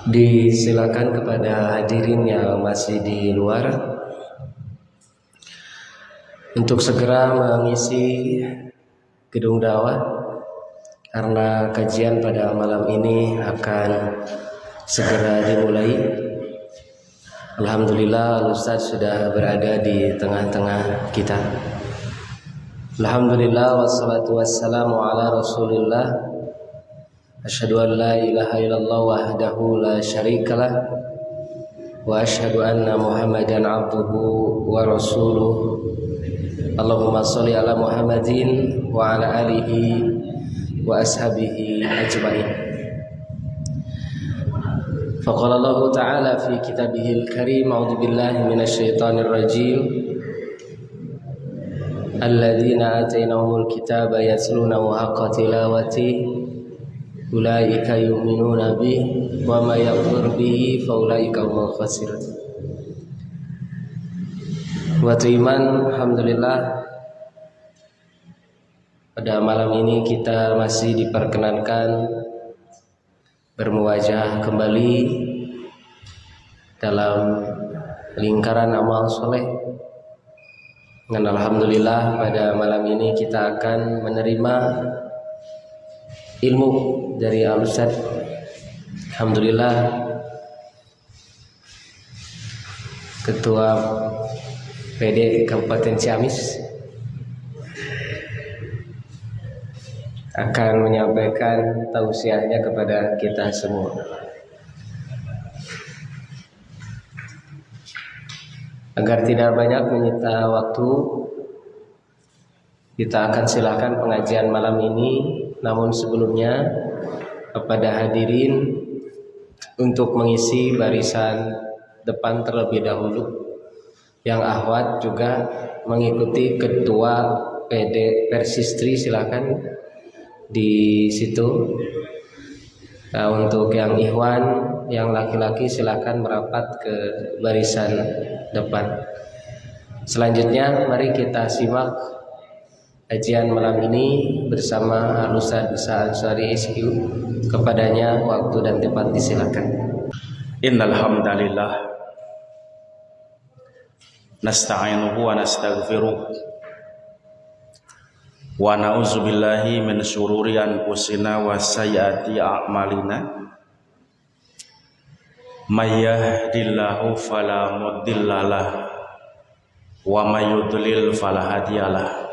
Disilakan kepada hadirin yang masih di luar untuk segera mengisi gedung dakwah karena kajian pada malam ini akan segera dimulai. Alhamdulillah Ustaz sudah berada di tengah-tengah kita. Alhamdulillah wassalatu wassalamu ala Rasulillah. Asyhadu an la ilaha illallah wahdahu la syarikalah wa asyhadu anna Muhammadan abduhu wa rasuluh. Allahumma sholli ala Muhammadin wa ala alihi wa ashabihi ajmain. Faqala Allah ta'ala fi kitabihil karim, a'udzu billahi minasy syaithanir rajim. Alladzina atainahumul kitaba yatlunahu haqqa tilawatihi ulaika yu'minuna bihi wa ma yakfur bihi fa ulaika humul khasirun. Buat iman, alhamdulillah pada malam ini kita masih diperkenankan bermuwajah kembali dalam lingkaran amal soleh. Dan alhamdulillah pada malam ini kita akan menerima ilmu dari Al-Ustaz. Alhamdulillah Ketua PD Kabupaten Ciamis akan menyampaikan tausiahnya kepada kita semua. Agar tidak banyak menyita waktu, kita akan silakan pengajian malam ini. Namun sebelumnya kepada hadirin untuk mengisi barisan depan terlebih dahulu. Yang akhwat juga mengikuti ketua PD Persistri, silakan di situ. Nah, untuk yang ikhwan, yang laki-laki silakan merapat ke barisan depan. Selanjutnya mari kita simak kajian malam ini bersama Al-Ustaz Isa Ansari SQ. Kepadanya waktu dan tempat disilakan. Innal hamdalillah nasta'inuhu wa nastaghfiruh wa na'udzu billahi min syururi anfusina wa sayyiati a'malina. May yahdihillahu fala mudhillalah wa may yudlil fala hadiyalah.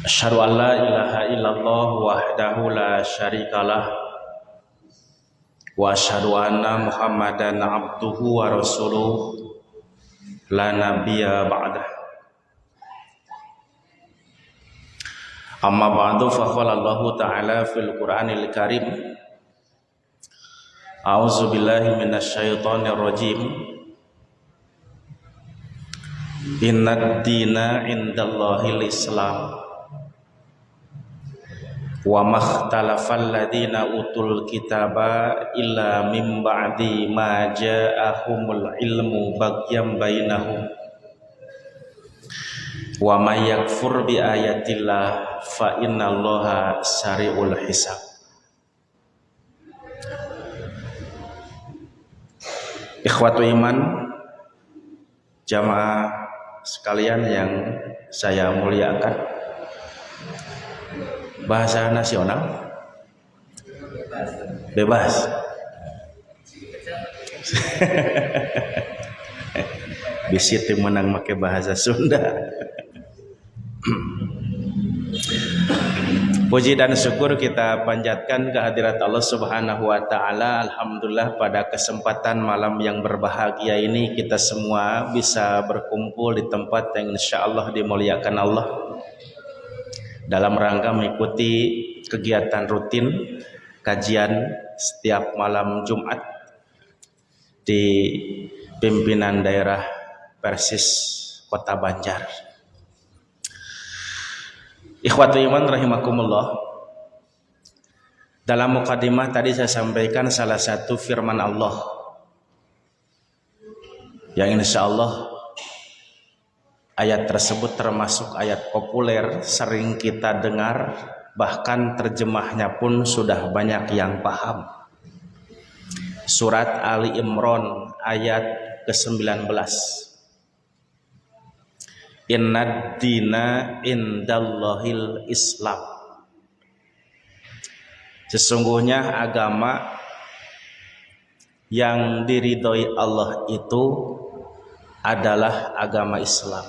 Asyhadu an la ilaha illallah wahdahu la syarikalah wa asyhadu anna Muhammadan abduhu wa rasuluh la nabiyya ba'dah. Amma ba'du, fa qala Allah ta'ala fil Qur'anil Karim, a'udzu billahi minasyaitonir rajim. Innad dina indallahil Islam wa makhtalafal ladina utul kitaba illa min ba'di ma ja'ahumul ilmu baghyan bainahum wa may yakfur bi ayatillah fa innallaha sari'ul hisab. Ikhwatu iman, jamaah sekalian yang saya muliakan, bahasa nasional bebas. Bisi tim menang make bahasa Sunda. Puji dan syukur kita panjatkan kehadirat Allah Subhanahu wa taala. Alhamdulillah pada kesempatan malam yang berbahagia ini kita semua bisa berkumpul di tempat yang insyaallah dimuliakan Allah dalam rangka mengikuti kegiatan rutin kajian setiap malam Jumat di pimpinan daerah Persis Kota Banjar. Ikhwatu iman rahimakumullah. Dalam mukadimah tadi saya sampaikan salah satu firman Allah yang insyaallah ayat tersebut termasuk ayat populer, sering kita dengar, bahkan terjemahnya pun sudah banyak yang paham. Surat Ali Imran ayat ke-19. Innad dina indallahil Islam. Sesungguhnya agama yang diridhoi Allah itu adalah agama Islam.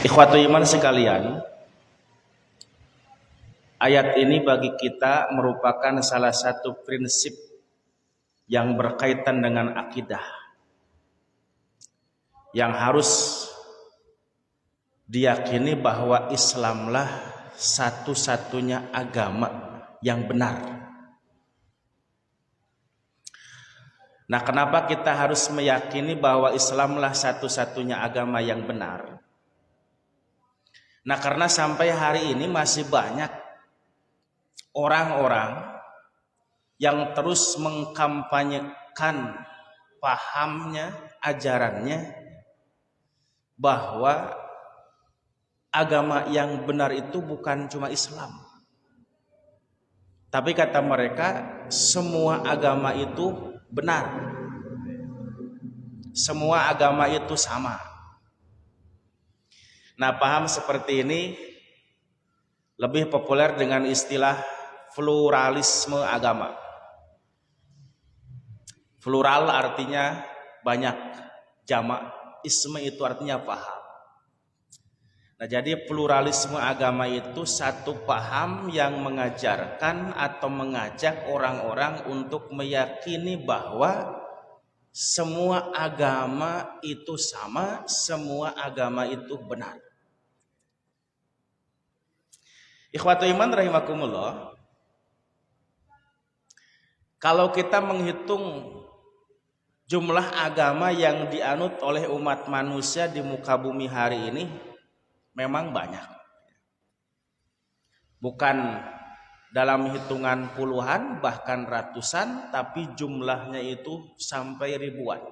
Ikhwatu iman sekalian, ayat ini bagi kita merupakan salah satu prinsip yang berkaitan dengan akidah yang harus diyakini bahwa Islamlah satu-satunya agama yang benar. Nah, kenapa kita harus meyakini bahwa Islamlah satu-satunya agama yang benar? Nah, karena sampai hari ini masih banyak orang-orang yang terus mengkampanyekan pahamnya, ajarannya bahwa agama yang benar itu bukan cuma Islam. Tapi kata mereka, semua agama itu benar. Semua agama itu sama. Nah, paham seperti ini lebih populer dengan istilah pluralisme agama. Plural artinya banyak, jamak, isme itu artinya paham. Nah, jadi pluralisme agama itu satu paham yang mengajarkan atau mengajak orang-orang untuk meyakini bahwa semua agama itu sama, semua agama itu benar. Ikhwatu iman rahimakumullah, kalau kita menghitung jumlah agama yang dianut oleh umat manusia di muka bumi hari ini, memang banyak. Bukan dalam hitungan puluhan, bahkan ratusan, tapi jumlahnya itu sampai ribuan.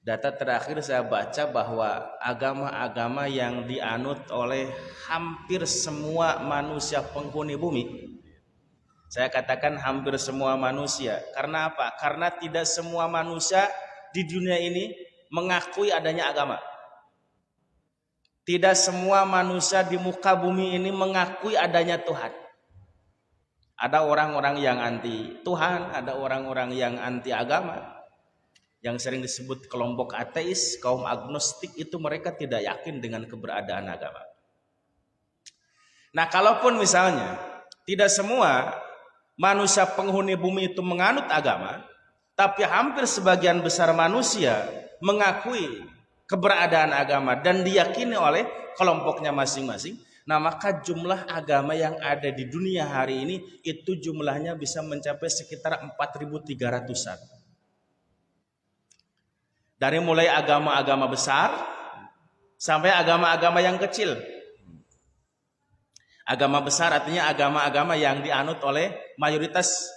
Data terakhir saya baca bahwa agama-agama yang dianut oleh hampir semua manusia penghuni bumi, saya katakan hampir semua manusia. Karena apa? Karena tidak semua manusia di dunia ini mengakui adanya agama. Tidak semua manusia di muka bumi ini mengakui adanya Tuhan. Ada orang-orang yang anti Tuhan, ada orang-orang yang anti agama, yang sering disebut kelompok ateis, kaum agnostik, itu mereka tidak yakin dengan keberadaan agama. Nah, kalaupun misalnya tidak semua manusia penghuni bumi itu menganut agama, tapi hampir sebagian besar manusia mengakui keberadaan agama dan diyakini oleh kelompoknya masing-masing, nah maka jumlah agama yang ada di dunia hari ini itu jumlahnya bisa mencapai sekitar 4.300-an. Dari mulai agama-agama besar sampai agama-agama yang kecil. Agama besar artinya agama-agama yang dianut oleh mayoritas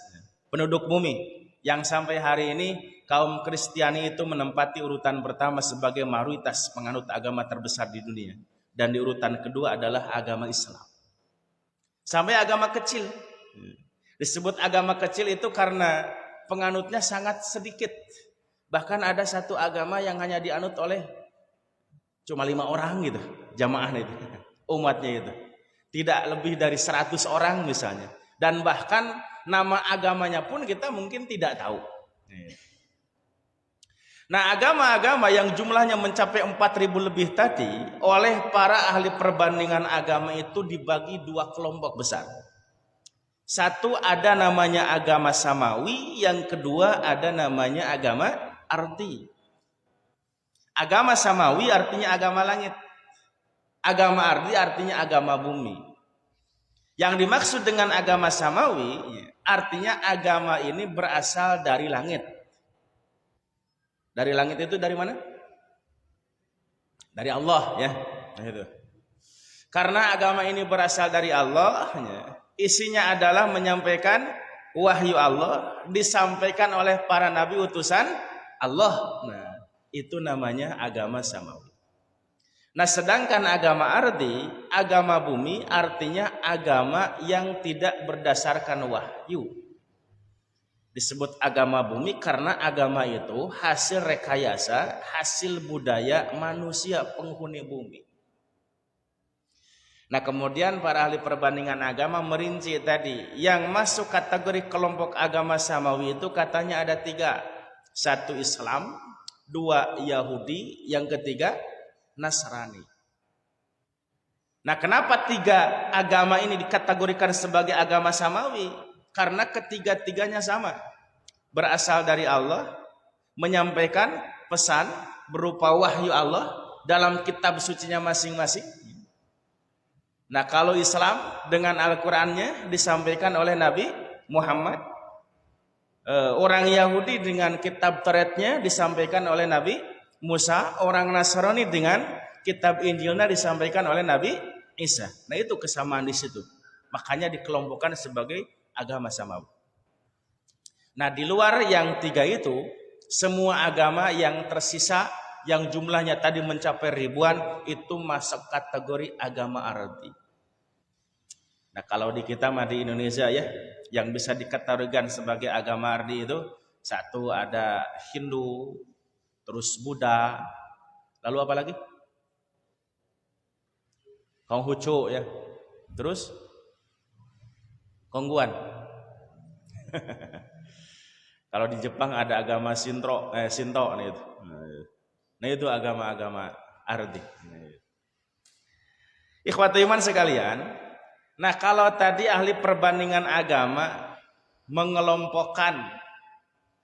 penduduk bumi, yang sampai hari ini kaum Kristiani itu menempati urutan pertama sebagai mayoritas penganut agama terbesar di dunia. Dan di urutan kedua adalah agama Islam. Sampai agama kecil. Disebut agama kecil itu karena penganutnya sangat sedikit. Bahkan ada satu agama yang hanya dianut oleh cuma 5 orang gitu, jamaahnya itu, umatnya itu. Tidak lebih dari 100 orang misalnya. Dan bahkan nama agamanya pun kita mungkin tidak tahu. Nah, agama-agama yang jumlahnya mencapai 4.000 lebih tadi, oleh para ahli perbandingan agama itu dibagi 2 kelompok besar. Satu ada namanya agama samawi, yang kedua ada namanya agama ardi. Agama samawi artinya agama langit. Agama ardi artinya agama bumi. Yang dimaksud dengan agama samawi artinya agama ini berasal dari langit. Dari langit itu dari mana? Dari Allah, ya. Nah, itu. Karena agama ini berasal dari Allah, isinya adalah menyampaikan wahyu Allah, disampaikan oleh para nabi utusan Allah. Nah, itu namanya agama samawi. Nah, sedangkan agama ardi, agama bumi artinya agama yang tidak berdasarkan wahyu. Disebut agama bumi karena agama itu hasil rekayasa, hasil budaya manusia penghuni bumi. Nah, kemudian para ahli perbandingan agama merinci tadi, yang masuk kategori kelompok agama samawi itu katanya ada 3. 1 Islam, 2 Yahudi, yang ketiga Nasrani. Nah, kenapa 3 agama ini dikategorikan sebagai agama samawi? Karena ketiga-tiganya sama. Berasal dari Allah, menyampaikan pesan berupa wahyu Allah dalam kitab sucinya masing-masing. Nah, kalau Islam dengan Al-Qur'annya disampaikan oleh Nabi Muhammad. Orang Yahudi dengan kitab Tauratnya disampaikan oleh Nabi Musa. Orang Nasrani dengan kitab Injilnya disampaikan oleh Nabi Isa. Nah, itu kesamaan di situ. Makanya dikelompokkan sebagai agama samawi. Nah, di luar yang 3 itu, semua agama yang tersisa yang jumlahnya tadi mencapai ribuan itu masuk kategori agama ardi. Nah, kalau di kita mah di Indonesia ya, yang bisa dikategorikan sebagai agama ardi itu 1 ada Hindu, terus Buddha, lalu apa lagi? Konghucu ya. Terus Kongguan. Kalau di Jepang ada agama Shinto nih itu. Nah, itu agama-agama ardi. Ikhwati iman sekalian, nah kalau tadi ahli perbandingan agama mengelompokkan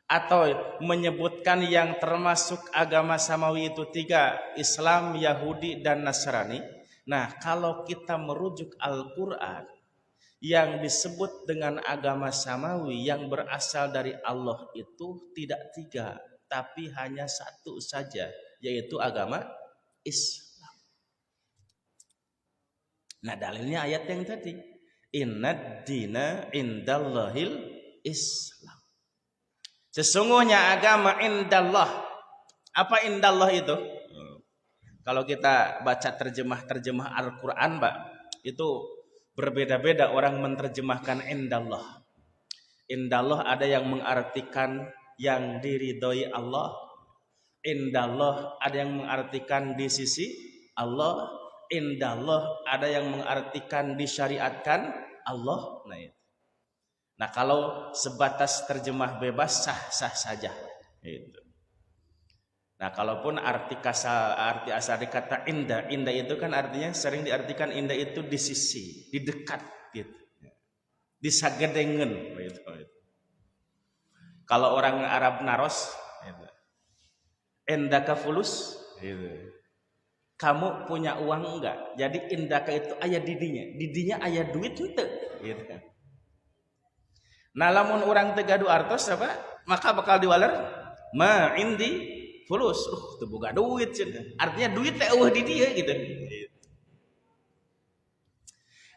atau menyebutkan yang termasuk agama samawi itu 3, Islam, Yahudi, dan Nasrani. Nah, kalau kita merujuk Al-Quran, yang disebut dengan agama samawi yang berasal dari Allah itu tidak 3, tapi hanya 1 saja, yaitu agama Islam. Nah, dalilnya ayat yang tadi, innad dina indallahil Islam. Sesungguhnya agama indallah. Apa indallah itu? Kalau kita baca terjemah Al-Quran, Pak, itu berbeda-beda orang menerjemahkan indallah. Indallah ada yang mengartikan yang diridhoi Allah. Indallah ada yang mengartikan di sisi Allah. Indallah ada yang mengartikan disyariatkan Allah. Nah, kalau sebatas terjemah bebas sah-sah saja. Itu. Nah, kalaupun arti asal kata indah itu kan artinya sering diartikan indah itu di sisi, di dekat gitu. Di sagedengen gitu. Kalau orang Arab naros gitu. Indaka fulus gitu. Kamu punya uang enggak? Jadi indaka itu aya didinya aya duit henteu gitu kan. Nah, lamun orang teu gaduh artos apa? Maka bakal diwaler ma indi fulus, teu boga duit cenah. Artinya duit teh eueuh di dieu gitu.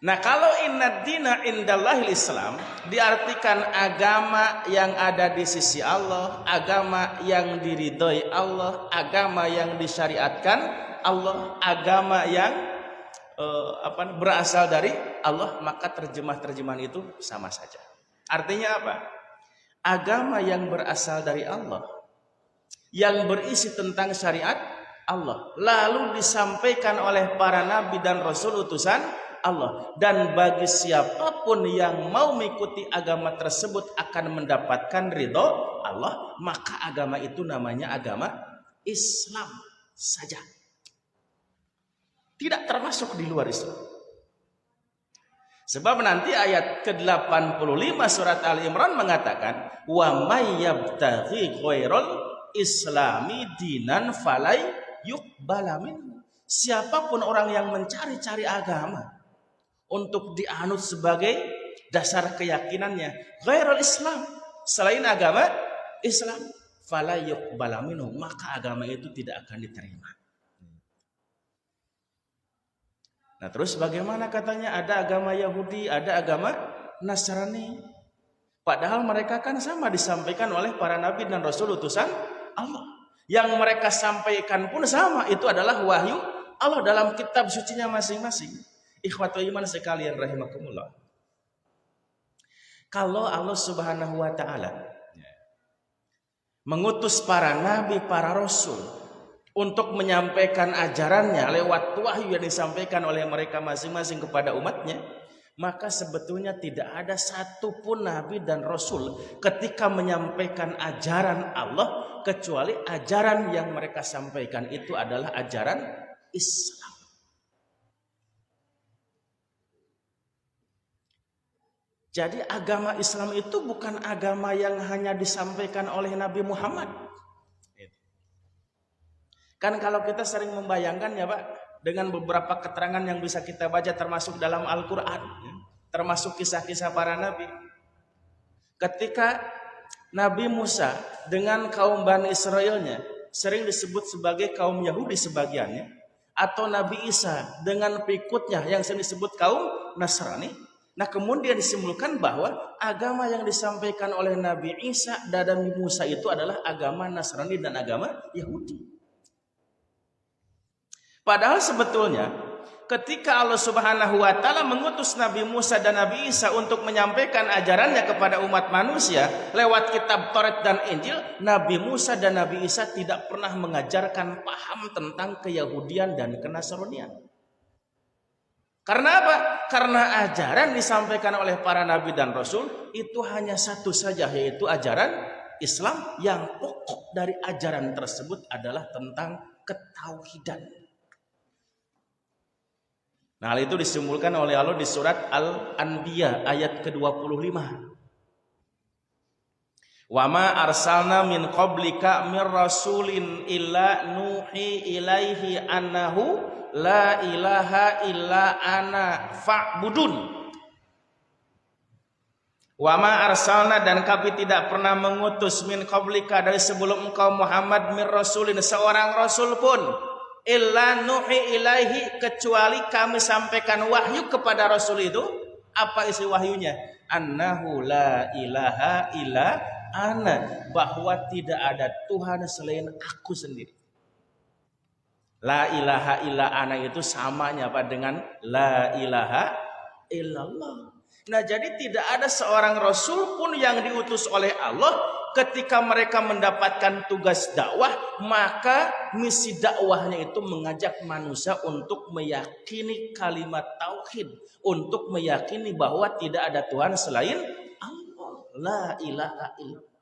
Nah, kalau innad dina indallahil Islam diartikan agama yang ada di sisi Allah, agama yang diridhoi Allah, agama yang disyariatkan Allah, agama yang berasal dari Allah, maka terjemahan itu sama saja. Artinya apa? Agama yang berasal dari Allah, yang berisi tentang syariat Allah, lalu disampaikan oleh para nabi dan rasul utusan Allah, dan bagi siapapun yang mau mengikuti agama tersebut akan mendapatkan ridho Allah, maka agama itu namanya agama Islam saja, tidak termasuk di luar Islam. Sebab nanti ayat ke-85 surat Al-Imran mengatakan wa may yabtaghi ghairal islami dinan falai yuqbala minhu. Siapapun orang yang mencari-cari agama untuk dianut sebagai dasar keyakinannya ghairal Islam, selain agama Islam, falai yuqbala minhu, maka agama itu tidak akan diterima. Nah, terus bagaimana katanya ada agama Yahudi, ada agama Nasrani? Padahal mereka kan sama disampaikan oleh para nabi dan rasul utusan Allah. Yang mereka sampaikan pun sama, itu adalah wahyu Allah dalam kitab sucinya masing-masing. Ikhwatul iman sekalian rahimakumullah. Kalau Allah Subhanahu wa taala mengutus para nabi, para rasul untuk menyampaikan ajarannya lewat wahyu yang disampaikan oleh mereka masing-masing kepada umatnya, maka sebetulnya tidak ada satupun nabi dan rasul ketika menyampaikan ajaran Allah kecuali ajaran yang mereka sampaikan itu adalah ajaran Islam. Jadi agama Islam itu bukan agama yang hanya disampaikan oleh Nabi Muhammad. Kan kalau kita sering membayangkan ya Pak, dengan beberapa keterangan yang bisa kita baca termasuk dalam Al-Quran, termasuk kisah-kisah para nabi. Ketika Nabi Musa dengan kaum Bani Israelnya sering disebut sebagai kaum Yahudi sebagiannya, atau Nabi Isa dengan pengikutnya yang sering disebut kaum Nasrani. Nah kemudian disimpulkan bahwa agama yang disampaikan oleh Nabi Isa dan Nabi Musa itu adalah agama Nasrani dan agama Yahudi. Padahal sebetulnya ketika Allah Subhanahu wa taala mengutus Nabi Musa dan Nabi Isa untuk menyampaikan ajarannya kepada umat manusia lewat kitab Taurat dan Injil, Nabi Musa dan Nabi Isa tidak pernah mengajarkan paham tentang keyahudian dan kenasranian. Karena apa? Karena ajaran disampaikan oleh para nabi dan rasul itu hanya satu saja, yaitu ajaran Islam, yang pokok dari ajaran tersebut adalah tentang ketauhidan. Nah, hal itu disimpulkan oleh Allah di surat Al-Anbiya ayat ke-25. Wa ma arsalna min qablika mir rasulin illa nuhi ilaihi annahu la ilaha illa ana fa'budun. Wa ma arsalna, dan kami tidak pernah mengutus min qablika, dari sebelum engkau Muhammad, mir rasulin, seorang rasul pun, illa nuhi ilaihi, kecuali kami sampaikan wahyu kepada rasul itu. Apa isi wahyunya? Annahu la ilaha illa ana, bahwa tidak ada Tuhan selain aku sendiri. La ilaha illa ana itu samanya apa dengan la ilaha illallah. Nah, jadi tidak ada seorang rasul pun yang diutus oleh Allah ketika mereka mendapatkan tugas dakwah, maka misi dakwahnya itu mengajak manusia untuk meyakini kalimat tauhid, untuk meyakini bahwa tidak ada Tuhan selain Allah. La ilaha illallah.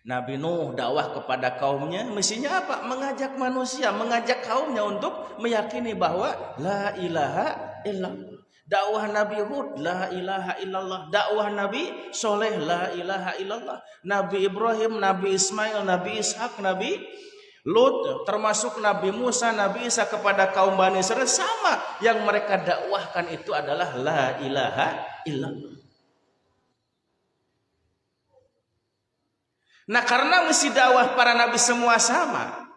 Nabi Nuh dakwah kepada kaumnya, misinya apa? Mengajak manusia, mengajak kaumnya untuk meyakini bahwa la ilaha illallah. Dakwah Nabi Hud, la ilaha illallah. Dakwah Nabi Soleh, la ilaha illallah. Nabi Ibrahim, Nabi Ismail, Nabi Ishak, Nabi Lut, termasuk Nabi Musa, Nabi Isa kepada kaum Bani Israel, sama yang mereka dakwahkan itu adalah la ilaha illallah. Nah, karena misi dakwah para nabi semua sama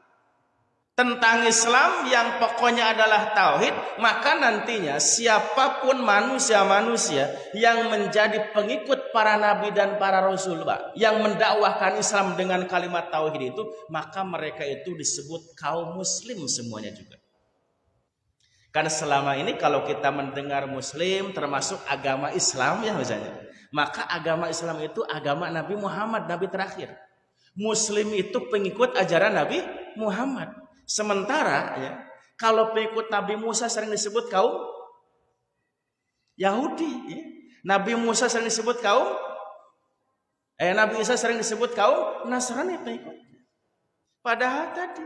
tentang Islam yang pokoknya adalah tauhid, maka nantinya siapapun manusia-manusia yang menjadi pengikut para nabi dan para rasul, Pak, yang mendakwahkan Islam dengan kalimat tauhid itu, maka mereka itu disebut kaum muslim semuanya juga. Karena selama ini kalau kita mendengar muslim termasuk agama Islam ya misalnya, maka agama Islam itu agama Nabi Muhammad, Nabi terakhir. Muslim itu pengikut ajaran Nabi Muhammad. Sementara ya, kalau pengikut Nabi Musa sering disebut kaum Yahudi, ya. Nabi Musa sering disebut kaum Nabi Isa sering disebut kaum Nasrani pengikutnya. Padahal tadi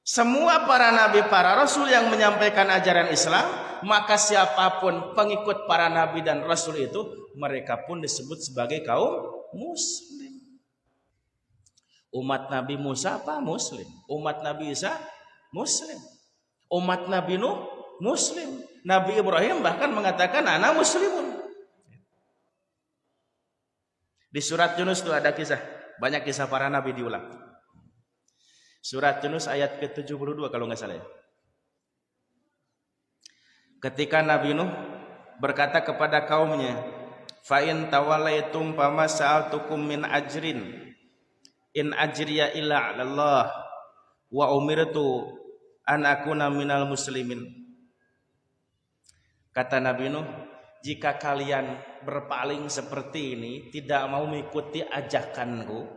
semua para nabi, para rasul yang menyampaikan ajaran Islam, maka siapapun pengikut para nabi dan rasul itu, mereka pun disebut sebagai kaum muslim. Umat Nabi Musa apa? Muslim. Umat Nabi Isa muslim. Umat Nabi Nuh muslim. Nabi Ibrahim bahkan mengatakan ana muslimun. Di surat Yunus itu ada kisah, banyak kisah para nabi diulang. Surat Yunus ayat ke-72 kalau nggak salah ya. Ketika Nabi Nuh berkata kepada kaumnya, fa in tawallaitum fama sa'altukum min ajrin in ajriya illa 'alallah wa umirtu an akuna minal muslimin. Kata Nabi Nuh, jika kalian berpaling seperti ini, tidak mau mengikuti ajakanku,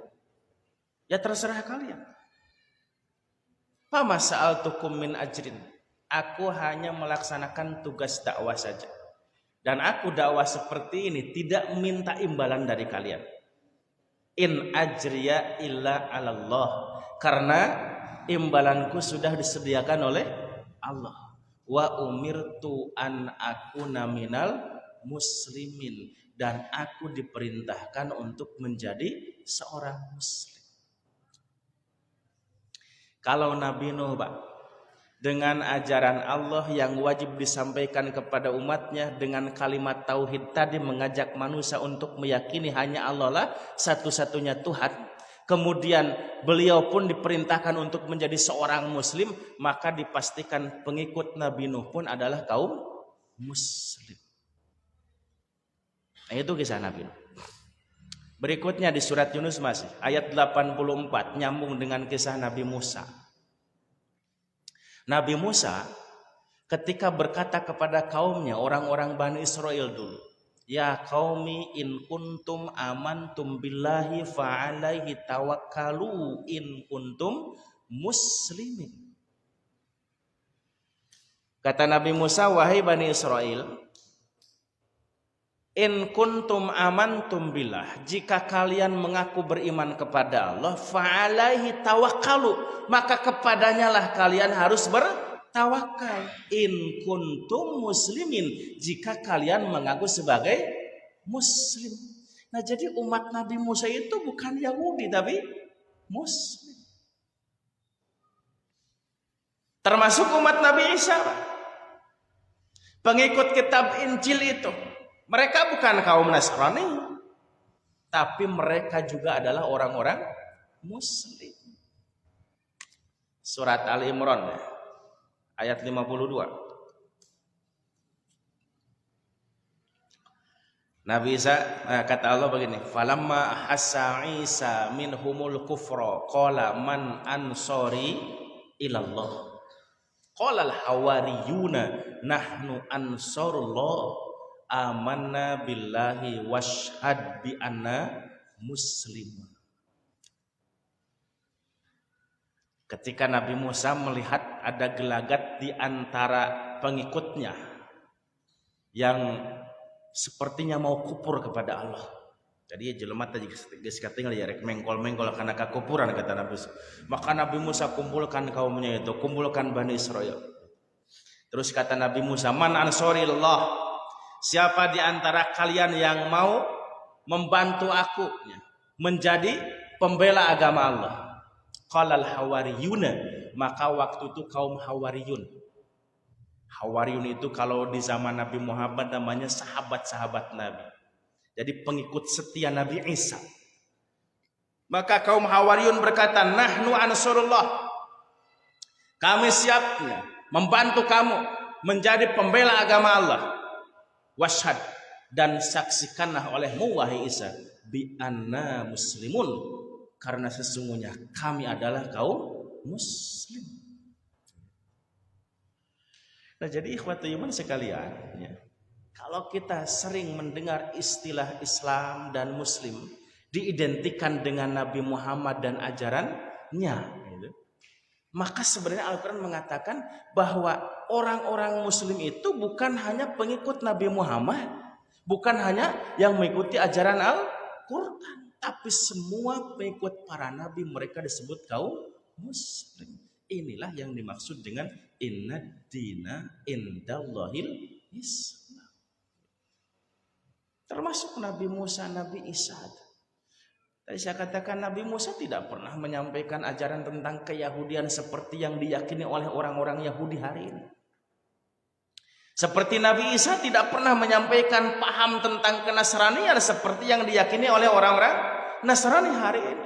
ya terserah kalian. Fama sa'altukum min ajrin. Aku hanya melaksanakan tugas dakwah saja. Dan aku dakwah seperti ini tidak minta imbalan dari kalian. In ajriya illa 'alallah. Karena imbalanku sudah disediakan oleh Allah. Wa umirtu an akuna minal muslimin, dan aku diperintahkan untuk menjadi seorang muslim. Kalau Nabi Nuh, Pak, dengan ajaran Allah yang wajib disampaikan kepada umatnya dengan kalimat tauhid tadi, mengajak manusia untuk meyakini hanya Allah lah satu-satunya Tuhan. Kemudian beliau pun diperintahkan untuk menjadi seorang muslim, maka dipastikan pengikut Nabi Nuh pun adalah kaum muslim. Nah, itu kisah Nabi Nuh. Berikutnya di surat Yunus masih ayat 84 nyambung dengan kisah Nabi Musa. Nabi Musa ketika berkata kepada kaumnya, orang-orang Bani Israel dulu, ya qaumi in kuntum amantum billahi fa'alaihi tawakkalu in kuntum muslimin. Kata Nabi Musa, wahai Bani Israel, in kuntum amantum billah, jika kalian mengaku beriman kepada Allah, fa'alaihi tawakkalu, maka kepadanya lah kalian harus bertawakal. In kuntum muslimin, jika kalian mengaku sebagai muslim. Nah, jadi umat Nabi Musa itu bukan Yahudi tapi muslim. Termasuk umat Nabi Isa, pengikut kitab Injil itu. Mereka bukan kaum Nasrani, tapi mereka juga adalah orang-orang muslim. Surat Ali Imran ayat 52. Nabi Isa, kata Allah begini, falamma hassa Isa minhumul kufra qala man ansari ilallah. Qala al-hawariyuna nahnu ansarullah amanna billahi washhad bi anna muslimun. Ketika Nabi Musa melihat ada gelagat di antara pengikutnya yang sepertinya mau kupur kepada Allah. Jadi jelema tadi geus katinggal ya rek mengkol-mengkol kana kakupuran, kata Nabi Musa. Maka Nabi Musa kumpulkan kaumnya itu, kumpulkan Bani Israel. Terus kata Nabi Musa, man ansarillah, siapa di antara kalian yang mau membantu aku menjadi pembela agama Allah? Qalal hawariyuna, maka waktu itu kaum Hawariyun. Hawariyun itu kalau di zaman Nabi Muhammad namanya sahabat-sahabat Nabi. Jadi pengikut setia Nabi Isa. Maka kaum Hawariyun berkata, nahnu ansarullah, kami siap membantu kamu menjadi pembela agama Allah. Washhad, dan saksikanlah olehmu wahai Isa, bi anna muslimun, karena sesungguhnya kami adalah kaum muslim. Nah, jadi ikhwatu iman sekalian, ya, kalau kita sering mendengar istilah Islam dan Muslim diidentikan dengan Nabi Muhammad dan ajarannya, gitu, maka sebenarnya Al-Quran mengatakan bahwa orang-orang Muslim itu bukan hanya pengikut Nabi Muhammad, bukan hanya yang mengikuti ajaran Al-Quran, tapi semua pengikut para Nabi, mereka disebut kaum Muslim. Inilah yang dimaksud dengan inna dina indallahil Islam. Termasuk Nabi Musa, Nabi Isa. Tadi saya katakan Nabi Musa tidak pernah menyampaikan ajaran tentang keyahudian seperti yang diyakini oleh orang-orang Yahudi hari ini. Seperti Nabi Isa tidak pernah menyampaikan paham tentang kenasranian seperti yang diyakini oleh orang-orang Nasrani hari ini.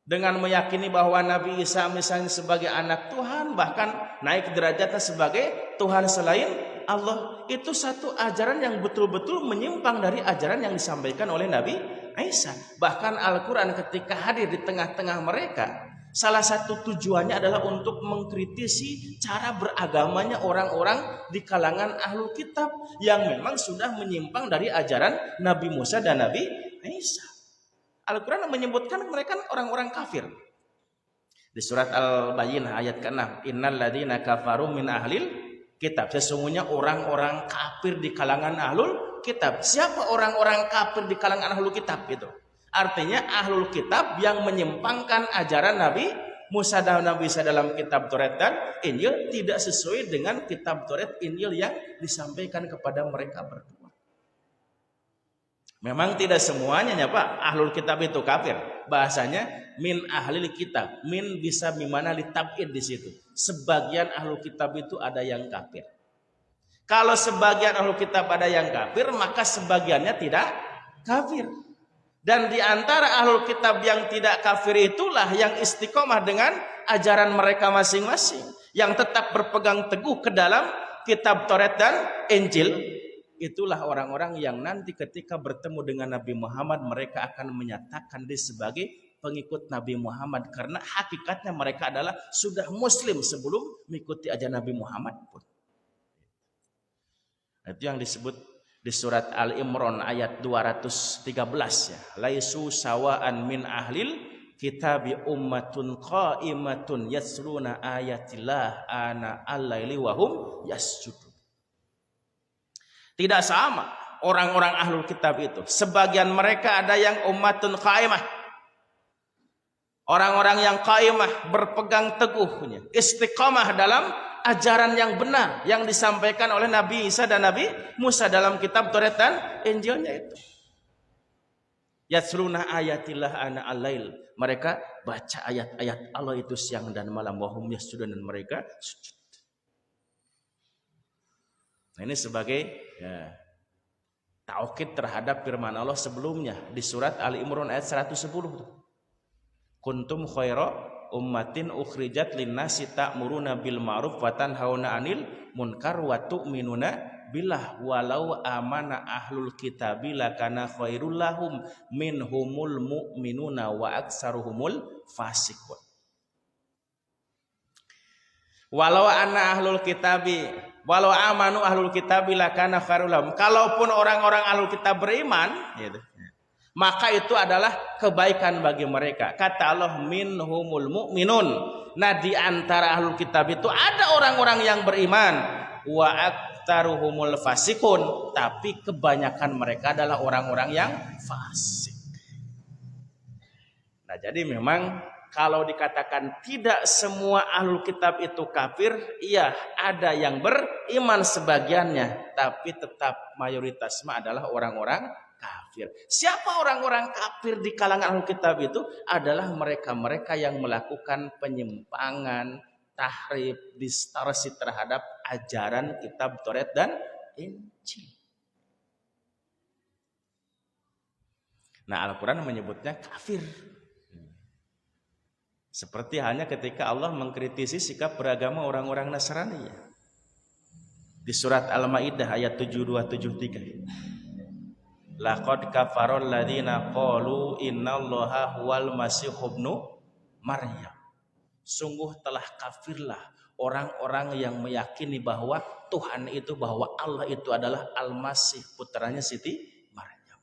Dengan meyakini bahwa Nabi Isa misalnya sebagai anak Tuhan, bahkan naik derajatnya sebagai Tuhan selain Allah, itu satu ajaran yang betul-betul menyimpang dari ajaran yang disampaikan oleh Nabi Isa. Bahkan Al-Quran ketika hadir di tengah-tengah mereka, Salah satu tujuannya adalah untuk mengkritisi cara beragamanya orang-orang di kalangan ahlul kitab yang memang sudah menyimpang dari ajaran Nabi Musa dan Nabi Isa. Al-Quran menyebutkan mereka orang-orang kafir. Di surat Al-Bayyinah ayat ke-6, innal ladzina kafaru min ahlil kitab, sesungguhnya orang-orang kafir di kalangan ahlul kitab. Siapa orang-orang kafir di kalangan ahlul kitab itu? Artinya ahlul kitab yang menyimpangkan ajaran Nabi Musa dan Nabi Isa dalam kitab Taurat dan Injil tidak sesuai dengan kitab Taurat Injil yang disampaikan kepada mereka berdua. Memang tidak semuanya ya Pak, ahlul kitab itu kafir. Bahasanya min ahlil kitab, min bisa bimana litabid di situ. Sebagian ahlul kitab itu ada yang kafir. Kalau sebagian ahlul kitab ada yang kafir, maka sebagiannya tidak kafir. Dan di antara ahlul kitab yang tidak kafir itulah yang istiqomah dengan ajaran mereka masing-masing, yang tetap berpegang teguh ke dalam kitab Taurat dan Injil. Itulah orang-orang yang nanti ketika bertemu dengan Nabi Muhammad mereka akan menyatakan dia sebagai pengikut Nabi Muhammad, karena hakikatnya mereka adalah sudah muslim sebelum mengikuti ajaran Nabi Muhammad pun. Itu yang disebut di surat Al-Imran ayat 213 ya. Laisu sawaan min ahlil kitabi ummatun qaimatun yasluna ayatillah ana al-laili wa hum yasjudun. Tidak sama orang-orang ahlul kitab itu. Sebagian mereka ada yang ummatun qaimah. Orang-orang yang qaimah, berpegang teguhnya, istiqamah dalam ajaran yang benar yang disampaikan oleh Nabi Isa dan Nabi Musa dalam kitab Taurat dan Injilnya itu. Yasluna ayatillah ana al-lail. Mereka baca ayat-ayat Allah itu siang dan malam. Wahum yasjudun, dan mereka sujud. Nah, ini sebagai taukid terhadap firman Allah sebelumnya di surat Ali Imran ayat 110. Kuntum khaira ummatin ukhrijat linnasi ta'muruna bil ma'ruf wa tanhauna 'anil munkar wa tu'minuna billah walau amana ahlul kitabi lakana khairul lahum minhumul mu'minuna wa aksaruhumul fasiqun. Walau anna ahlul kitabi walau amanu ahlul kitabi lakana khairul lahum. Kalaupun orang-orang ahlul kitab beriman gitu, maka itu adalah kebaikan bagi mereka. Kata Allah minhumul mu'minun. Nah, di antara ahlul kitab itu ada orang-orang yang beriman. Wa aktaruhumul fasikun. Tapi kebanyakan mereka adalah orang-orang yang fasik. Nah, jadi memang kalau dikatakan tidak semua ahlul kitab itu kafir, iya ada yang beriman sebagiannya. Tapi tetap mayoritas adalah orang-orang kafir. Siapa orang-orang kafir di kalangan ahlul kitab itu? Adalah mereka-mereka yang melakukan penyimpangan, tahrif, distorsi terhadap ajaran kitab Taurat dan Injil. Nah, Al-Quran menyebutnya kafir. Seperti halnya ketika Allah mengkritisi sikap beragama orang-orang Nasrani. Di surat Al-Maidah ayat 7273. Laqad kafarul ladzina qalu innallaha huwal masih ibnu Maryam. Sungguh telah kafirlah orang-orang yang meyakini bahwa Tuhan itu, bahwa Allah itu adalah Al-Masih, putranya Siti Maryam.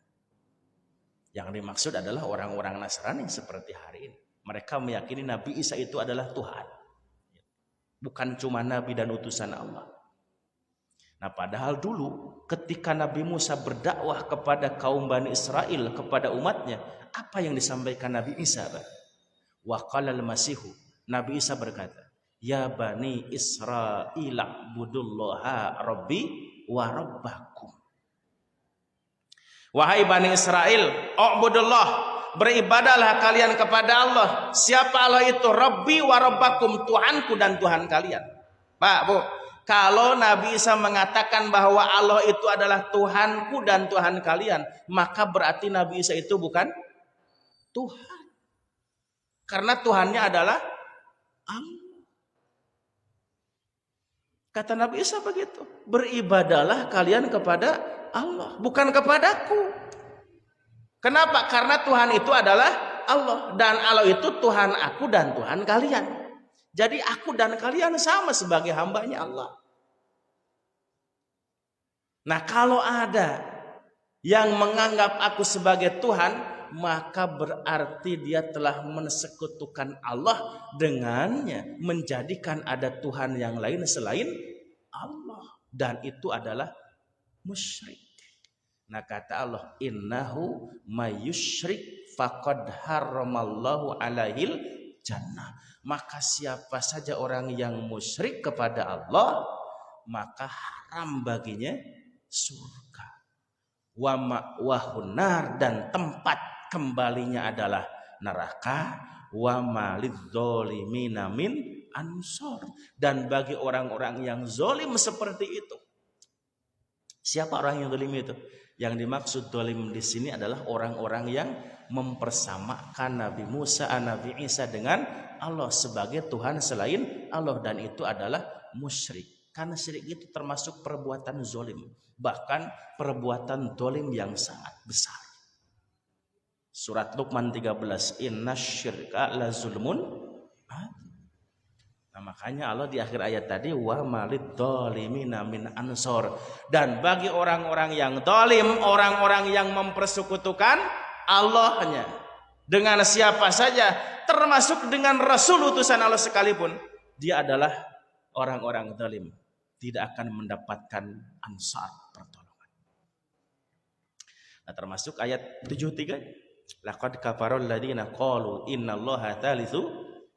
Yang dimaksud adalah orang-orang Nasrani seperti hari ini. Mereka meyakini Nabi Isa itu adalah Tuhan, bukan cuma Nabi dan utusan Allah. Nah, padahal dulu ketika Nabi Musa berdakwah kepada kaum Bani Israel, kepada umatnya, apa yang disampaikan Nabi Isa? Wa qalal masihu, Nabi Isa berkata, ya Bani Israel budullaha rabbi wa rabbakum. Wahai Bani Israel, ubudullah, beribadahlah kalian kepada Allah. Siapa Allah itu? Rabbi wa rabbakum, Tuhanku dan Tuhan kalian. Pak, Bu, kalau Nabi Isa mengatakan bahwa Allah itu adalah Tuhanku dan Tuhan kalian, maka berarti Nabi Isa itu bukan Tuhan. Karena Tuhannya adalah Allah. Kata Nabi Isa begitu. Beribadahlah kalian kepada Allah, bukan kepadaku. Kenapa? Karena Tuhan itu adalah Allah. Dan Allah itu Tuhan aku dan Tuhan kalian. Jadi aku dan kalian sama sebagai hambanya Allah. Nah, kalau ada yang menganggap aku sebagai Tuhan, maka berarti dia telah mensekutukan Allah dengannya, menjadikan ada Tuhan yang lain selain Allah. Dan itu adalah musyrik. Nah, kata Allah, innahu mayyusyrik faqad haramallahu alaihil jannah. Maka siapa saja orang yang musyrik kepada Allah, maka haram baginya surga. Wa ma'wahun nar, dan tempat kembalinya adalah neraka. Wa malidzolimina min ansor, dan bagi orang-orang yang zolim seperti itu. Siapa orang yang zolim itu? Yang dimaksud zolim di sini adalah orang-orang yang mempersamakan Nabi Musa, Nabi Isa dengan Allah sebagai Tuhan selain Allah, dan itu adalah musyrik. Karena syirik itu termasuk perbuatan zolim, bahkan perbuatan zolim yang sangat besar. Surat Luqman 13, innasyirka la zulmun. Nah, makanya Allah di akhir ayat tadi wa malidzolimina min ansor, dan bagi orang-orang yang zalim, orang-orang yang mempersekutukan Allahnya dengan siapa saja, termasuk dengan Rasul utusan Allah sekalipun, dia adalah orang-orang zalim, tidak akan mendapatkan ansar, pertolongan. Nah, termasuk ayat 73, laqad kafarul ladzina qalu innallaha tsalitsu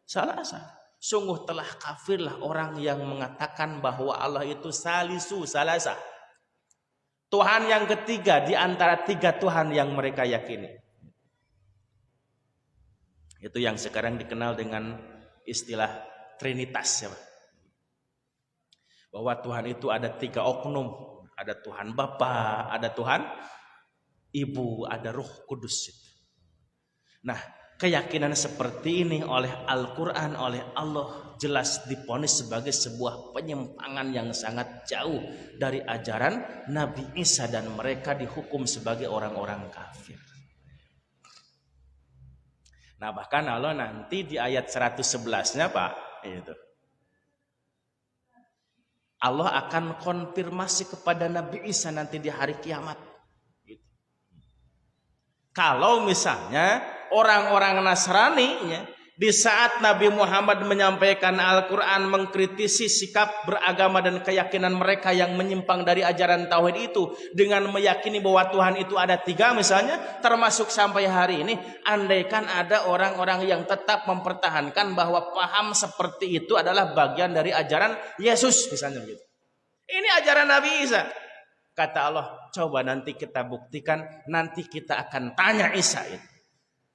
salasa. Sungguh telah kafirlah orang yang mengatakan bahwa Allah itu salisu salasa, Tuhan yang ketiga di antara tiga Tuhan yang mereka yakini. Itu yang sekarang dikenal dengan istilah Trinitas, ya, bahwa Tuhan itu ada tiga oknum, ada Tuhan Bapa, ada Tuhan Ibu, ada Roh Kudus. Nah, keyakinan seperti ini oleh Al-Quran, oleh Allah, jelas diponis sebagai sebuah penyimpangan yang sangat jauh dari ajaran Nabi Isa, dan mereka dihukum sebagai orang-orang kafir. Nah, bahkan Allah nanti di ayat 111-nya Pak, itu Allah akan konfirmasi kepada Nabi Isa nanti di hari kiamat. Kalau misalnya orang-orang Nasrani, ya, di saat Nabi Muhammad menyampaikan Al-Quran, mengkritisi sikap beragama dan keyakinan mereka yang menyimpang dari ajaran tauhid itu dengan meyakini bahwa Tuhan itu ada tiga misalnya, termasuk sampai hari ini, andaikan ada orang-orang yang tetap mempertahankan bahwa paham seperti itu adalah bagian dari ajaran Yesus misalnya gitu. Ini ajaran Nabi Isa. Kata Allah, coba nanti kita buktikan, nanti kita akan tanya Isa itu.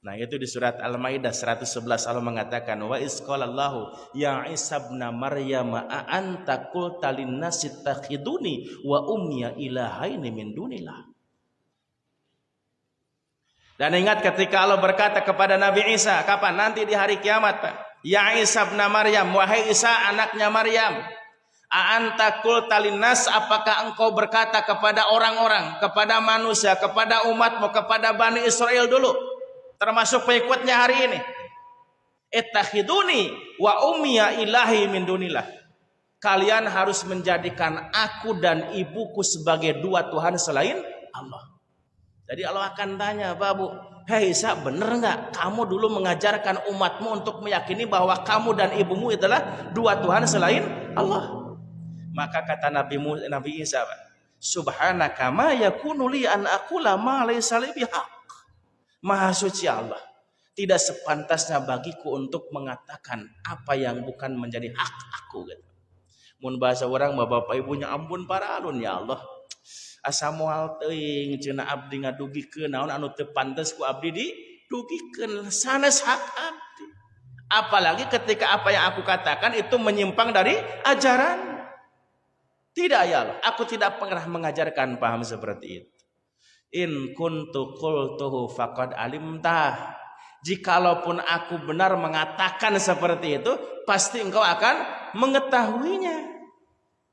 Nah, itu di surat Al-Maidah 111 Allah mengatakan, wa isqalallahu ya Isa ibn Maryam a anta qulta lin-nasi ittakhiduni wa ummiya ilahaini min dunillah. Dan ingat ketika Allah berkata kepada Nabi Isa, kapan? Nanti di hari kiamat, Pak. Ya Isa ibn Maryam, wahai Isa anaknya Maryam, a anta qulta lin-nas, apakah engkau berkata kepada orang-orang, kepada manusia, kepada umatmu, kepada Bani Israel dulu, termasuk pengikutnya hari ini, ittakhiduni wa ummiya ilahi min dunillah, kalian harus menjadikan aku dan ibuku sebagai dua Tuhan selain Allah. Jadi Allah akan tanya, Babu, hei Isa, benar nggak kamu dulu mengajarkan umatmu untuk meyakini bahwa kamu dan ibumu adalah dua Tuhan selain Allah? Maka kata Nabi Isa, subhanaka ma yakunu li an aqula ma laysa li bihaq. Maha suci Allah, tidak sepantasnya bagiku untuk mengatakan apa yang bukan menjadi hak aku gitu. Mun bahasa orang bapak ibunya ampun para alun, ya Allah, asa moal teuing cenah abdi ngadugikeun naon anu teu pantes ku abdi didugikeun, sanes hak abdi. Apalagi ketika apa yang aku katakan itu menyimpang dari ajaran. Tidak, ya Allah, aku tidak pernah mengajarkan paham seperti itu. In kuntu qultuhu faqad alimtah. Jikalaupun aku benar mengatakan seperti itu, pasti engkau akan mengetahuinya.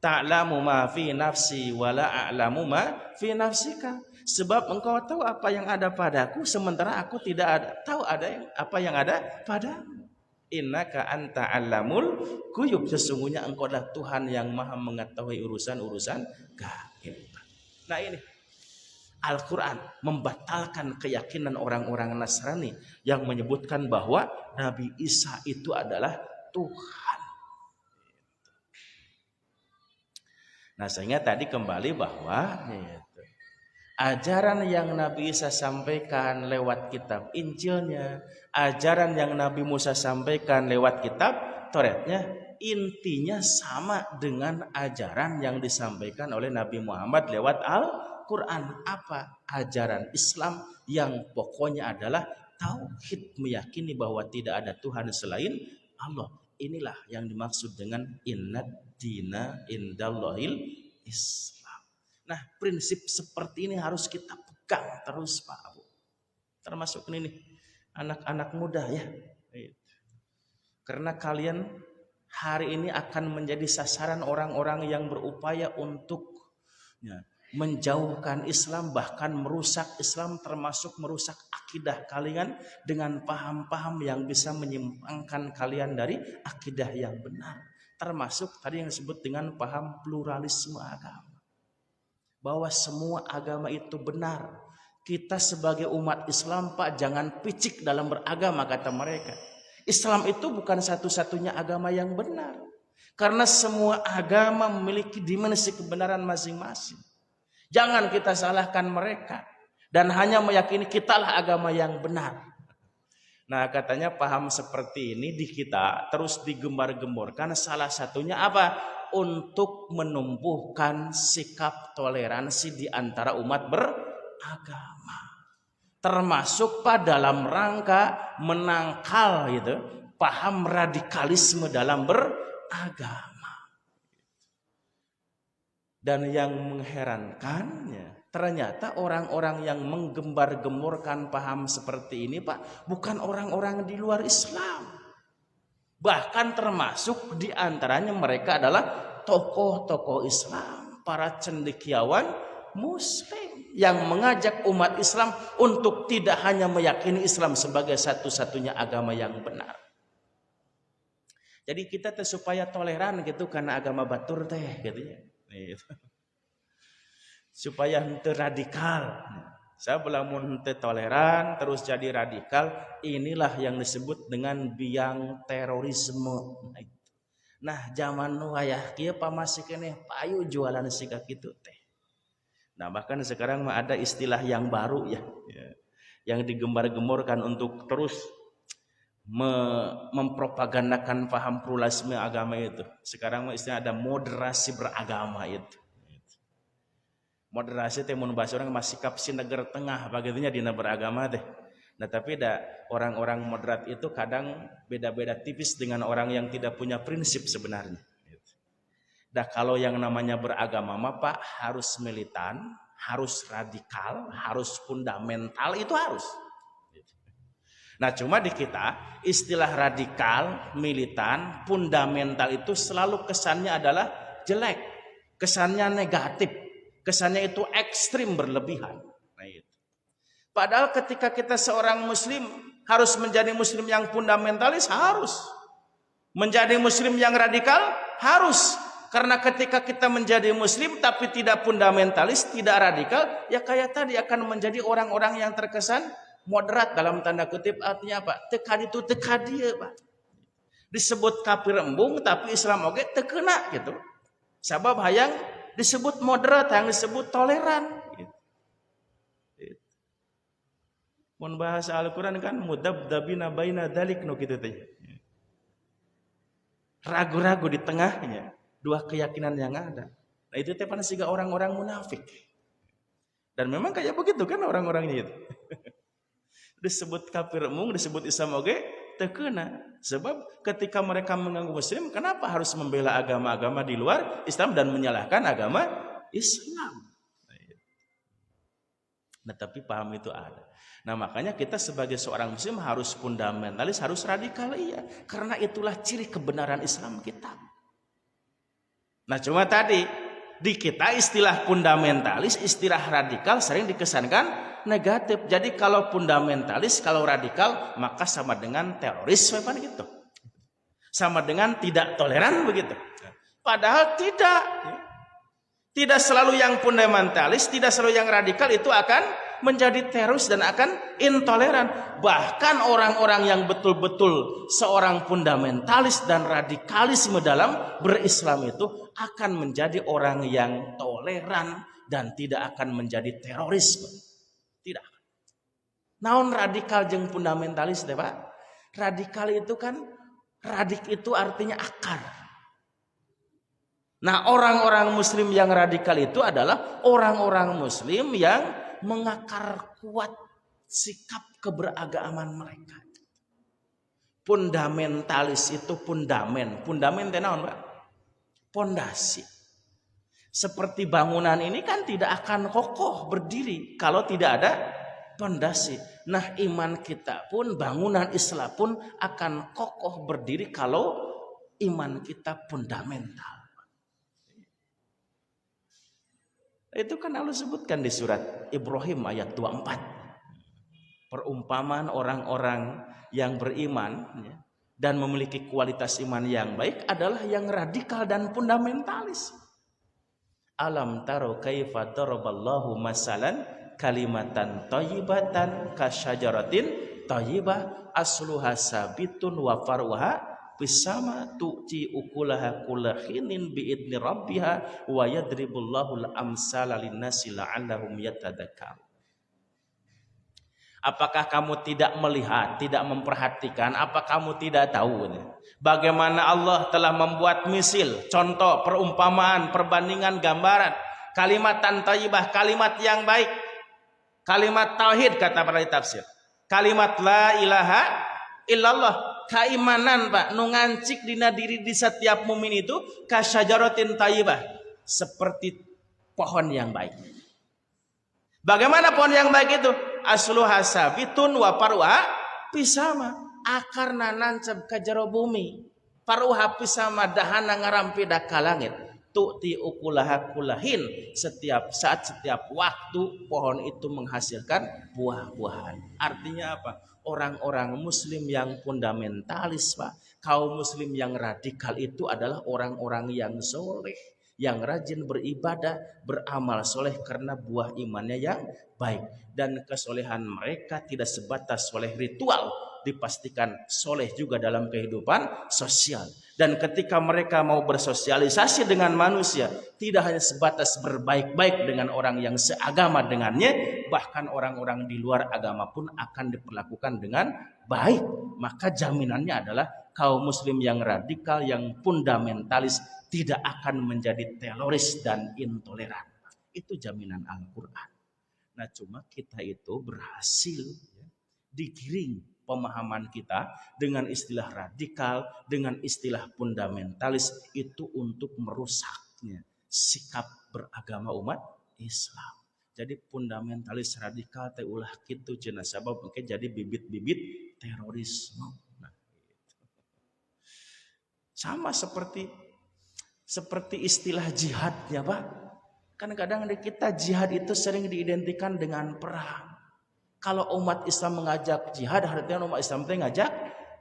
ta'lamu ma fi nafsi wa la a'lamu ma fi nafsika. Sebab engkau tahu apa yang ada padaku, sementara aku tidak tahu apa yang ada padamu. Innaka anta alamul ghuyub. Sesungguhnya engkau adalah Tuhan yang maha mengetahui urusan-urusan gaib. Nah ini Al-Quran membatalkan keyakinan orang-orang Nasrani yang menyebutkan bahwa Nabi Isa itu adalah Tuhan. Nah sehingga tadi kembali bahwa ajaran yang Nabi Isa sampaikan lewat kitab Injilnya, ajaran yang Nabi Musa sampaikan lewat kitab Tauratnya, intinya sama dengan ajaran yang disampaikan oleh Nabi Muhammad lewat Al-Quran. Apa? Ajaran Islam yang pokoknya adalah tauhid, meyakini bahwa tidak ada Tuhan selain Allah. Inilah yang dimaksud dengan innad dina indallahil Islam. Nah prinsip seperti ini harus kita pegang terus Pak Abu. Termasuk ini nih anak-anak muda ya. Karena kalian hari ini akan menjadi sasaran orang-orang yang berupaya untuk menjauhkan Islam, bahkan merusak Islam, termasuk merusak akidah kalian dengan paham-paham yang bisa menyimpangkan kalian dari akidah yang benar. Termasuk tadi yang disebut dengan paham pluralisme agama. Bahwa semua agama itu benar. Kita sebagai umat Islam Pak, jangan picik dalam beragama, kata mereka. Islam itu bukan satu-satunya agama yang benar. Karena semua agama memiliki dimensi kebenaran masing-masing. Jangan kita salahkan mereka. Dan hanya meyakini kitalah agama yang benar. Nah katanya paham seperti ini di kita terus digembar-gemborkan. Salah satunya apa? Untuk menumbuhkan sikap toleransi di antara umat beragama. Termasuk pada dalam rangka menangkal gitu, paham radikalisme dalam beragama. Dan yang mengherankannya, ternyata orang-orang yang menggembar-gemborkan paham seperti ini Pak, bukan orang-orang di luar Islam. Bahkan termasuk di antaranya mereka adalah tokoh-tokoh Islam, para cendekiawan Muslim yang mengajak umat Islam untuk tidak hanya meyakini Islam sebagai satu-satunya agama yang benar. Jadi kita supaya toleran gitu karena agama batur teh gitu ya. Supaya henteu radikal. Saya belamun henteu toleran terus jadi radikal, inilah yang disebut dengan biang terorisme. Nah, zaman nu aya kieu pamasih keneh payu jualan siga kitu teh. Nah, bahkan sekarang mah ada istilah yang baru ya. Yang digembar-gemborkan untuk terus mempropagandakan paham pluralisme agama itu. Sekarang mah istilah ada moderasi beragama itu. Moderasi teh mun bahasa orang masih sikap si negara tengah bagitunya dina beragama teh. Nah tapi orang-orang moderat itu kadang beda-beda tipis dengan orang yang tidak punya prinsip sebenarnya. Nah kalau yang namanya beragama mah Pak harus militan, harus radikal, harus fundamental, itu harus. Nah cuma di kita istilah radikal, militan, fundamental itu selalu kesannya adalah jelek, kesannya negatif, kesannya itu ekstrim berlebihan. Nah, itu. Padahal ketika kita seorang muslim harus menjadi muslim yang fundamentalis, harus menjadi muslim yang radikal, harus. Karena ketika kita menjadi muslim tapi tidak fundamentalis, tidak radikal, ya kayak tadi akan menjadi orang-orang yang terkesan moderat dalam tanda kutip. Artinya apa? Teka itu teka dia Pak. Disebut kafir embung tapi Islam oge teu keuna gitu. Sabab hayang disebut moderat, yang disebut toleran. Mun bahasa Al-Quran kan mudabdabina baina dalik nu kitu teh. Ragu-ragu di tengahnya dua keyakinan yang ada. Nah itu teh panas juga orang-orang munafik. Dan memang kayak begitu kan orang-orangnya itu. Disebut kafir mung, disebut Islam oge teu keuna. Sebab ketika mereka mengganggu muslim, kenapa harus membela agama-agama di luar Islam dan menyalahkan agama Islam? Nah tapi paham itu ada. Nah makanya kita sebagai seorang muslim harus fundamentalis, harus radikal, iya. Karena itulah ciri kebenaran Islam kita. Nah cuma tadi di kita istilah fundamentalis, istilah radikal sering dikesankan negatif. Jadi kalau fundamentalis, kalau radikal maka sama dengan teroris, apa gitu. Sama dengan tidak toleran begitu. Padahal tidak. Tidak selalu yang fundamentalis, tidak selalu yang radikal itu akan menjadi teroris dan akan intoleran. Bahkan orang-orang yang betul-betul seorang fundamentalis dan radikalisme dalam berislam itu akan menjadi orang yang toleran dan tidak akan menjadi terorisme. Tidak. Naon radikal jeung fundamentalis teh, Pak? Radikal itu kan, radik itu artinya akar. Nah, orang-orang muslim yang radikal itu adalah orang-orang muslim yang mengakar kuat sikap keberagaman mereka. Fundamentalis itu fundamen. Fundamen itu naon, Pak? Pondasi. Seperti bangunan ini kan tidak akan kokoh berdiri kalau tidak ada pondasi. Nah, iman kita pun, bangunan Islam pun akan kokoh berdiri kalau iman kita fundamental. Itu kan Allah sebutkan di surat Ibrahim ayat 24. Perumpamaan orang-orang yang beriman dan memiliki kualitas iman yang baik adalah yang radikal dan fundamentalis. Alam taro kaifa daraballahu masalan kalimatan thayyibatan kasyajaratin thayyibah asluha sabitun wa far'uha bisama tu'ti ukulaha kullahinin biidni rabbiha wa yadribullahu al-amsala linnasi la'allahum yatadakkarun. Apakah kamu tidak melihat, tidak memperhatikan, apa kamu tidak tahu bagaimana Allah telah membuat misil, contoh, perumpamaan, perbandingan, gambaran, kalimatan thayyibah, kalimat yang baik, kalimat tauhid kata para tafsir, kalimat la ilaha illallah, keimanan Pak, nu ngancik dina diri di setiap mukmin itu kasyajaratin thayyibah, seperti pohon yang baik. Bagaimana pohon yang baik itu? Asluha sabitun wa paruha pisama, akarna nancep ka jero bumi, paruha pisama dahana ngarampi da ka langit. Tu'ti ukulaha kulahin, setiap saat, setiap waktu pohon itu menghasilkan buah-buahan. Artinya apa? Orang-orang muslim yang fundamentalis, Pak, kaum muslim yang radikal itu adalah orang-orang yang soleh, yang rajin beribadah, beramal soleh karena buah imannya yang baik. Dan kesolehan mereka tidak sebatas soleh ritual, dipastikan soleh juga dalam kehidupan sosial. Dan ketika mereka mau bersosialisasi dengan manusia, tidak hanya sebatas berbaik-baik dengan orang yang seagama dengannya, bahkan orang-orang di luar agama pun akan diperlakukan dengan baik. Maka jaminannya adalah kaum muslim yang radikal, yang fundamentalis tidak akan menjadi teroris dan intoleran. Itu jaminan Al-Quran. Nah cuma kita itu berhasil digiring pemahaman kita dengan istilah radikal, dengan istilah fundamentalis itu untuk merusaknya sikap beragama umat Islam. Jadi fundamentalis radikal teh ulah kitu cenah sabab mungkin jadi bibit-bibit terorisme. Nah, sama seperti istilah jihadnya, Pak. Kan kadang di kita jihad itu sering diidentikan dengan perang. Kalau umat Islam mengajak jihad, artinya umat Islam teh ngajak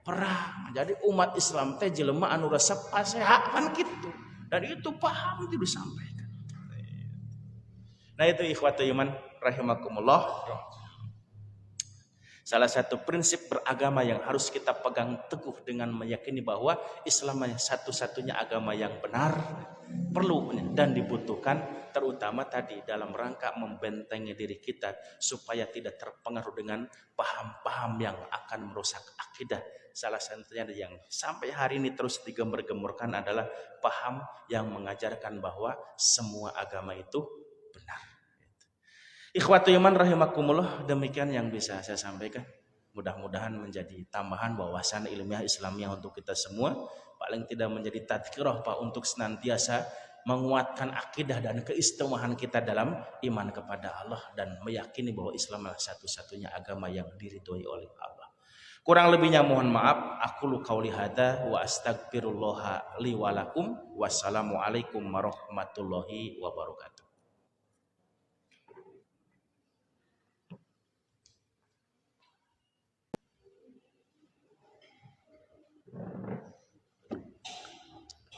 perang. Jadi umat Islam teh jelema anu resep paseha kan gitu. Dan itu paham itu disampaikan. Nah itu ikhwatul iman rahimakumullah. Salah satu prinsip beragama yang harus kita pegang teguh dengan meyakini bahwa Islam hanya satu-satunya agama yang benar, perlu dan dibutuhkan, terutama tadi dalam rangka membentengi diri kita supaya tidak terpengaruh dengan paham-paham yang akan merusak akidah. Salah satunya yang sampai hari ini terus digembar-gemborkan adalah paham yang mengajarkan bahwa semua agama itu benar. Ikhwatu iman rahimakumullah, demikian yang bisa saya sampaikan. Mudah-mudahan menjadi tambahan wawasan ilmiah Islamiyah untuk kita semua. Paling tidak menjadi tadkirah Pak untuk senantiasa menguatkan akidah dan keistimewahan kita dalam iman kepada Allah dan meyakini bahwa Islam adalah satu-satunya agama yang diridhoi oleh Allah. Kurang lebihnya mohon maaf. Aku lu qauli hada wa astagfirullah li wa lakum. Wassalamualaikum warahmatullahi wabarakatuh.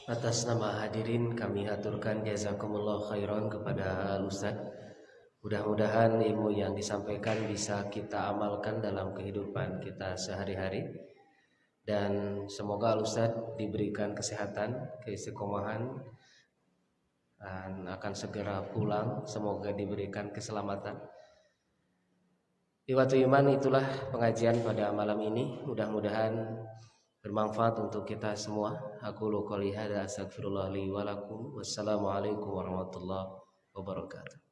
Atas nama hadirin kami haturkan jazakumullah khairan kepada Ustaz. Mudah-mudahan ilmu yang disampaikan bisa kita amalkan dalam kehidupan kita sehari-hari. Dan semoga Ustaz diberikan kesehatan, keistiqomahan, dan akan segera pulang. Semoga diberikan keselamatan. Ikhwatul iman, itulah pengajian pada malam ini. Mudah-mudahan bermanfaat untuk kita semua. Aku qouli hadza astaghfirullah li wa lakum. Wassalamualaikum warahmatullahi wabarakatuh.